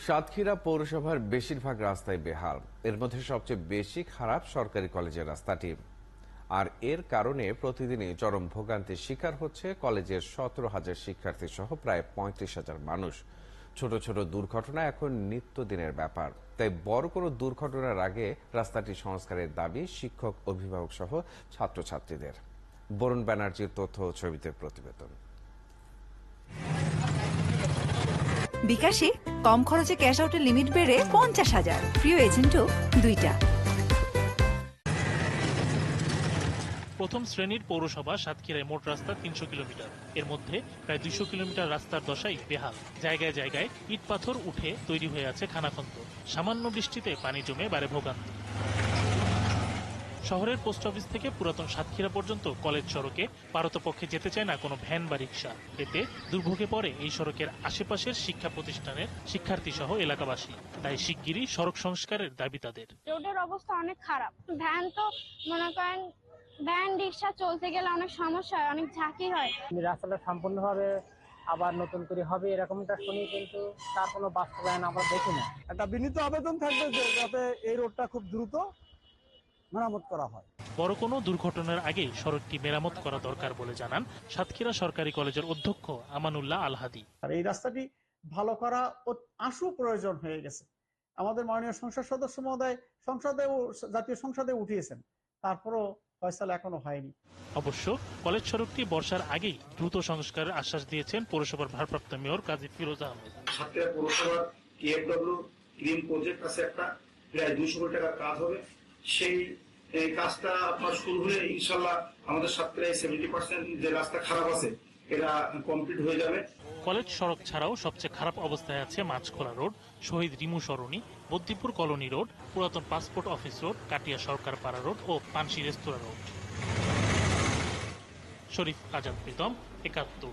সাতক্ষীরা পৌরসভার বেশিরভাগ রাস্তায় বেহাল। এর মধ্যে সবচেয়ে বেশি খারাপ সরকারি কলেজের রাস্তাটি। আর এর কারণে প্রতিদিনই চরম ভোগান্তির শিকার হচ্ছে কলেজের 17,000 শিক্ষার্থী সহ প্রায় 35,000 মানুষ। ছোট ছোট দুর্ঘটনা এখন নিত্যদিনের ব্যাপার। তাই বড় কোনো দুর্ঘটনার আগে রাস্তাটি সংস্কারের দাবি শিক্ষক, অভিভাবক সহ ছাত্রছাত্রীদের। বরুণ ব্যানার্জির তথ্য ও ছবিতে প্রতিবেদন। বিকাশে কম খরচে ক্যাশ আউটের লিমিট বেড়ে 50,000, প্রিয় এজেন্টও 2টা। প্রথম শ্রেণীর পৌরসভা সাতক্ষীরায় মোট রাস্তা 300 কিলোমিটার। এর মধ্যে প্রায় 200 কিলোমিটার রাস্তার দশাই বেহাল। জায়গায় জায়গায় ইট পাথর উঠে তৈরি হয়ে আছে খানাখন্দ। সামান্য বৃষ্টিতে পানি জমে বাড়ে ভোগান্তি। শহরের পোস্ট অফিস থেকে পুরাতন সাতক্ষীরা পর্যন্ত কলেজ সড়কে পারতপক্ষে যেতে চায় না কোনো ভ্যান বা রিক্সা। এতে দুর্ভোগে পড়ে এই সড়কের আশেপাশের শিক্ষা প্রতিষ্ঠানের শিক্ষার্থী সহ এলাকাবাসী। তাই শিগগিরই সড়ক সংস্কারের দাবি তাদের। রোডের অবস্থা অনেক খারাপ। ভ্যান তো মনে করেন ভ্যান রিক্সা চলতে গেলে অনেক সমস্যা হয়, অনেক ঝাঁকি হয়। রাস্তাটা সম্পূর্ণভাবে আবার নতুন করে হবে এরকমটা শুনি, কিন্তু তার কোনো বাস্তবায়ন আমরা দেখি না। একটা বিনীত আবেদন থাকবে যে যাতে এই রোডটা খুব দ্রুত মেরামত করা হয়। বড় কোনো দুর্ঘটনার আগেই সড়কটি মেরামত করা দরকার বলে জানান সাতক্ষীরা সরকারি কলেজের অধ্যক্ষ আমানুল্লাহ আল হাদি। আর এই রাস্তাটি ভালো করা আশু প্রয়োজন হয়ে গেছে। আমাদের মাননীয় সংসদ সদস্য মহোদয় জাতীয় সংসদে উঠিয়েছেন, তারপরও ফয়সালা এখনো হয়নি। অবশ্য কলেজ সড়কটি বর্ষার আগেই দ্রুত সংস্কারের আশ্বাস দিয়েছেন পৌরসভার ভারপ্রাপ্ত মেয়র কাজী ফিরোজ আহমেদ। সাতক্ষীরা পৌরসভার কেএফডব্লিউ গ্রিন প্রজেক্ট আছে, একটা প্রায় 200 কোটি টাকার কাজ হবে। সেই কাজটা আপনার শুরু হলে ইনশাল্লাহ আমাদের সাতক্ষীরায় 70% যে রাস্তা খারাপ আছে এটা কমপ্লিট হয়ে যাবে। কলেজ সড়ক ছাড়াও সবচেয়ে খারাপ অবস্থায় আছে মাছখোলা রোড, শহীদ রিমু সরণি, বদ্দিপুর কলোনি রোড, পুরাতন পাসপোর্ট অফিস রোড, কাটিয়া সরকার পাড়া রোড ও পানসি রেস্তোরাঁ রোড। শরীফ আজাদ প্রীতম, 71।